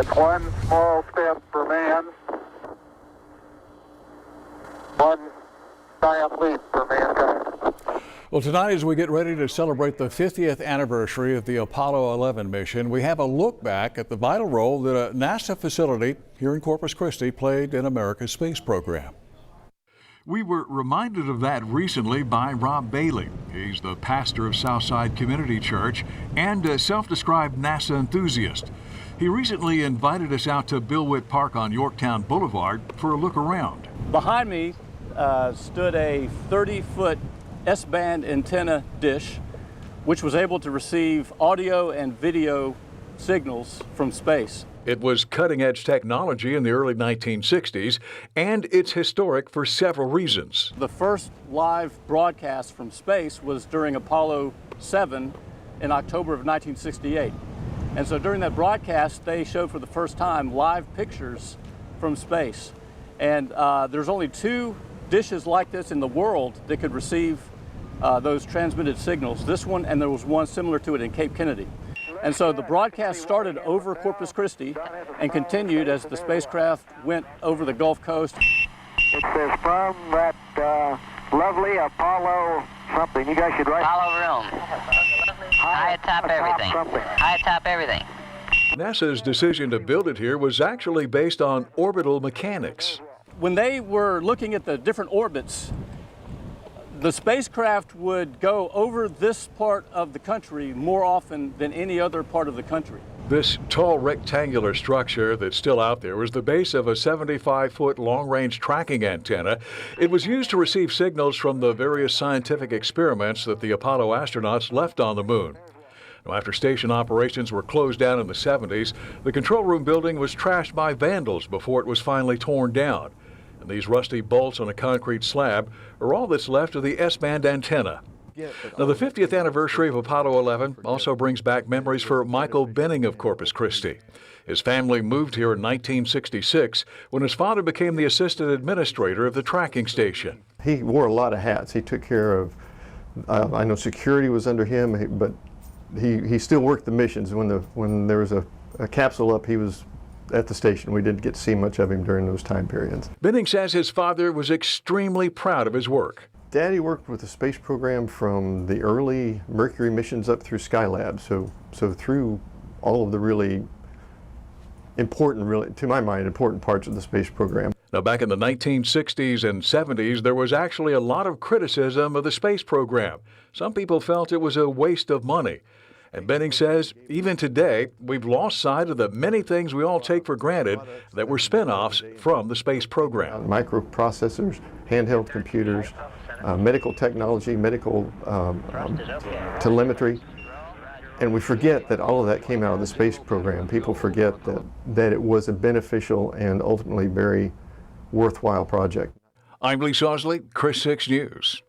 That's one small step for man, one giant leap for mankind. Well, tonight, as we get ready to celebrate the 50th anniversary of the Apollo 11 mission, we have a look back at the vital role that a NASA facility here in Corpus Christi played in America's space program. We were reminded of that recently by Rob Bailey. He's the pastor of Southside Community Church and a self-described NASA enthusiast. He recently invited us out to Bill Witt Park on Yorktown Boulevard for a look around. Behind me stood a 30-foot S-band antenna dish, which was able to receive audio and video signals from space. It was cutting-edge technology in the early 1960s, and it's historic for several reasons. The first live broadcast from space was during Apollo 7 in October of 1968. And so during that broadcast, they showed for the first time live pictures from space. And there's only 2 dishes like this in the world that could receive those transmitted signals. This one, and there was one similar to it in Cape Kennedy. And so the broadcast started over Corpus Christi and continued as the spacecraft went over the Gulf Coast. It says from that lovely Apollo something. You guys should write. Apollo room. High atop everything. High atop everything. NASA's decision to build it here was actually based on orbital mechanics. When they were looking at the different orbits, the spacecraft would go over this part of the country more often than any other part of the country. This tall rectangular structure that's still out there was the base of a 75-foot long-range tracking antenna. It was used to receive signals from the various scientific experiments that the Apollo astronauts left on the moon. Now, after station operations were closed down in the 70s, the control room building was trashed by vandals before it was finally torn down. And these rusty bolts on a concrete slab are all that's left of the S-band antenna. Now, the 50th anniversary of Apollo 11 also brings back memories for Michael Benning of Corpus Christi. His family moved here in 1966 when his father became the assistant administrator of the tracking station. He wore a lot of hats. He took care of, I know security was under him, but he still worked the missions. When there was a capsule up, he was at the station. We didn't get to see much of him during those time periods. Benning says his father was extremely proud of his work. Daddy worked with the space program from the early Mercury missions up through Skylab, so through all of the really important, to my mind, important parts of the space program. Now, back in the 1960s and 70s, there was actually a lot of criticism of the space program. Some people felt it was a waste of money. And Benning says, even today, we've lost sight of the many things we all take for granted that were spin-offs from the space program. Microprocessors, handheld computers, medical technology, medical telemetry. And we forget that all of that came out of the space program. People forget that it was a beneficial and ultimately very worthwhile project. I'm Lee Sausley, Chris 6 News.